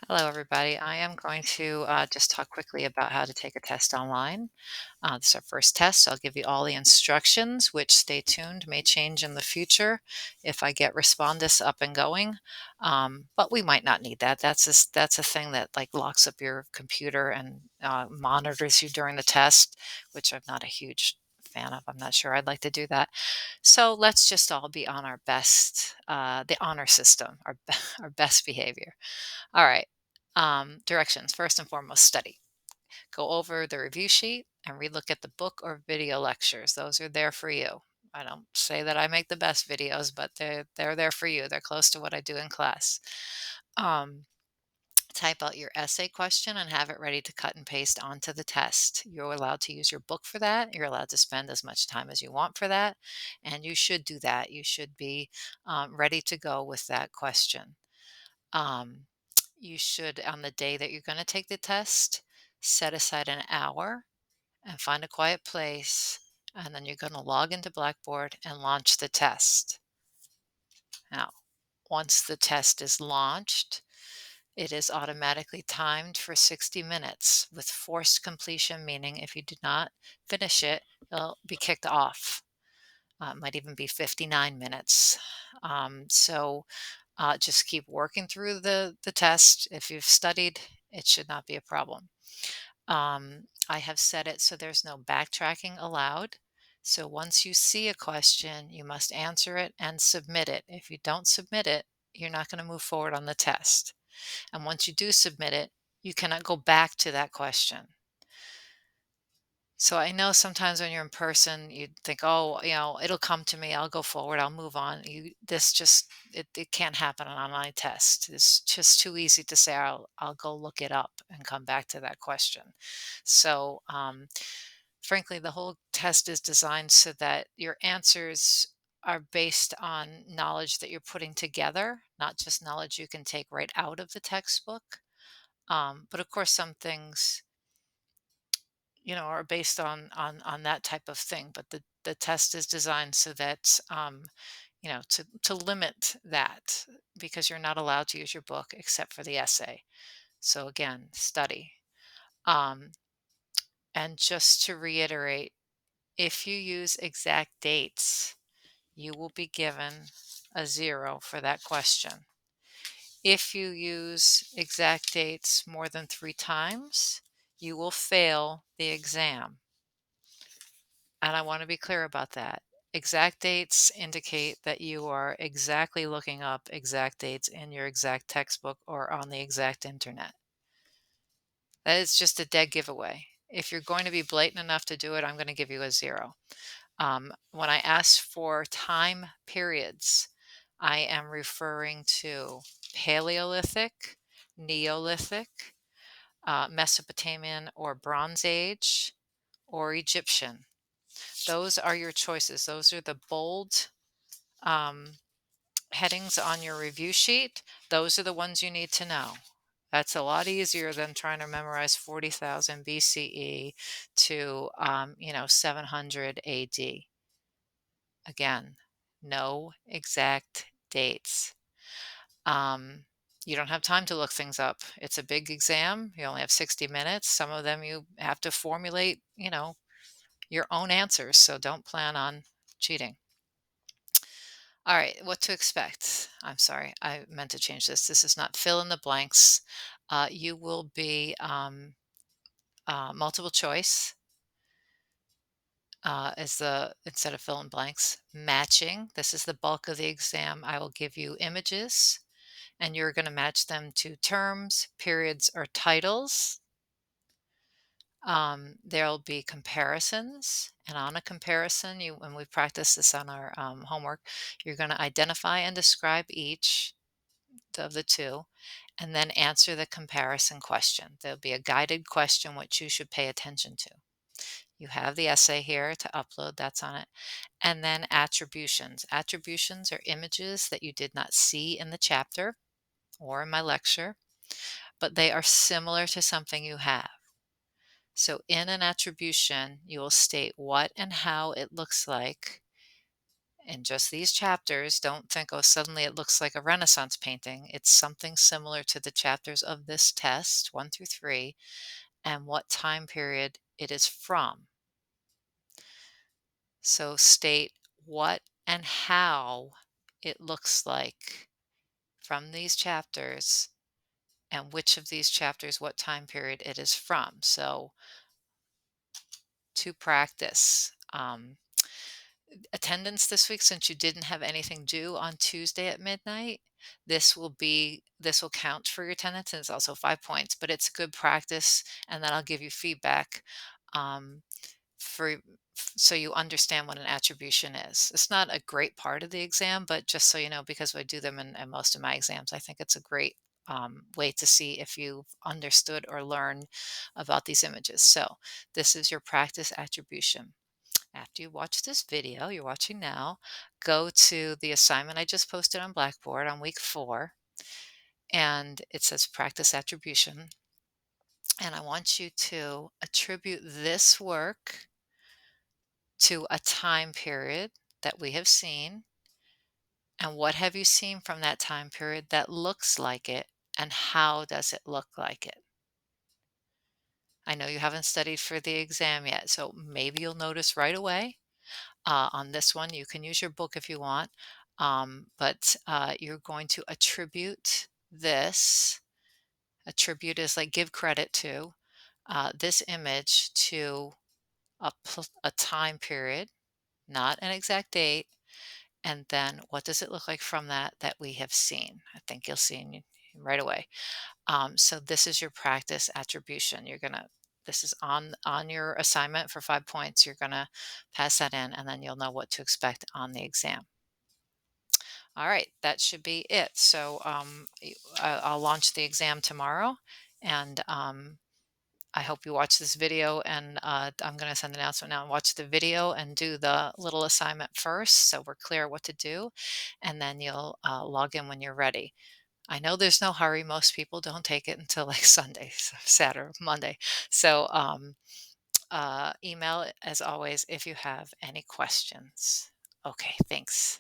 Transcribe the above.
Hello, everybody. I am going to just talk quickly about how to take a test online. This is our first test, so I'll give you all the instructions, which, stay tuned, may change in the future if I get Respondus up and going. But we might not need that. That's a thing that like locks up your computer and monitors you during the test, which I'm not a huge fan of. I'm not sure I'd like to do that. So let's just all be on our best, the honor system, our best behavior. All right. Directions. First and foremost, study. Go over the review sheet and relook at the book or video lectures. Those are there for you. I don't say that I make the best videos, but they're there for you. They're close to what I do in class. Um, Type out your essay question and have it ready to cut and paste onto the test. You're allowed to use your book for that. You're allowed to spend as much time as you want for that, and you should do that. You should be ready to go with that question. Um, you should, on the day that you're going to take the test, set aside an hour and find a quiet place. And then you're going to log into Blackboard and launch the test. Now, once the test is launched, it is automatically timed for 60 minutes with forced completion, meaning if you do not finish it, it'll be kicked off. It might even be 59 minutes. Just keep working through the test. If you've studied, it should not be a problem. I have set it so there's no backtracking allowed. So once you see a question, you must answer it and submit it. If you don't submit it, you're not going to move forward on the test. And once you do submit it, you cannot go back to that question. So I know sometimes when you're in person, you think, oh, it'll come to me. I'll go forward. I'll move on. It can't happen on an online test. It's just too easy to say, I'll go look it up and come back to that question. So, frankly, the whole test is designed so that your answers are based on knowledge that you're putting together, not just knowledge you can take right out of the textbook. But of course, some things are based on that type of thing, but the test is designed so that to limit that, because you're not allowed to use your book except for the essay. So again, study. um, and just to reiterate, if you use exact dates, you will be given a 0 for that question. If you use exact dates more than 3 times, you will fail the exam. And I want to be clear about that. Exact dates indicate that you are exactly looking up exact dates in your exact textbook or on the exact internet. That is just a dead giveaway. If you're going to be blatant enough to do it, I'm going to give you a 0. When I ask for time periods, I am referring to Paleolithic, Neolithic, Mesopotamian or Bronze Age, or Egyptian. Those are your choices. Those are the bold um, headings on your review sheet. Those are the ones you need to know. That's a lot easier than trying to memorize 40,000 BCE to 700 AD. Again, no exact dates. You don't have time to look things up. It's a big exam. You only have 60 minutes. Some of them you have to formulate, your own answers. So don't plan on cheating. All right, what to expect? I'm sorry, I meant to change this. This is not fill in the blanks. You will be multiple choice is the instead of fill in blanks. Matching. This is the bulk of the exam. I will give you images, and you're going to match them to terms, periods, or titles. There'll be comparisons, and on a comparison, when we practice this on our homework, you're going to identify and describe each of the two, and then answer the comparison question. There'll be a guided question which you should pay attention to. You have the essay here to upload, that's on it. And then attributions. Attributions are images that you did not see in the chapter or in my lecture, but they are similar to something you have. So in an attribution, you will state what and how it looks like, In just these chapters, don't think, oh, suddenly it looks like a Renaissance painting. It's something similar to the chapters of this test, 1 through 3, and what time period it is from. So state what and how it looks like from these chapters, and which of these chapters, what time period it is from. So to practice. Attendance this week, since you didn't have anything due on Tuesday at midnight, this will count for your attendance, and it's also 5 points, but it's good practice, and then I'll give you feedback um, for so you understand what an attribution is. It's not a great part of the exam, but just so you know, because I do them in most of my exams, I think it's a great way to see if you've understood or learned about these images. So this is your practice attribution. After you watch this video you're watching now, go to the assignment I just posted on Blackboard on week 4, and it says practice attribution. And I want you to attribute this work to a time period that we have seen. And what have you seen from that time period that looks like it? And how does it look like it? I know you haven't studied for the exam yet, so maybe you'll notice right away. On this one, you can use your book if you want, but you're going to attribute this. Attribute is like give credit to this image to a time period, not an exact date. And then what does it look like from that we have seen? I think you'll see right away. So this is your practice attribution. This is on your assignment for 5 points. You're gonna pass that in, and then you'll know what to expect on the exam. All right, that should be it. So I'll launch the exam tomorrow, and I hope you watch this video. And I'm going to send an announcement now. Watch the video and do the little assignment first, so we're clear what to do, and then you'll log in when you're ready. I know there's no hurry. Most people don't take it until like Sunday, Saturday, Monday. So email as always if you have any questions. Okay, thanks.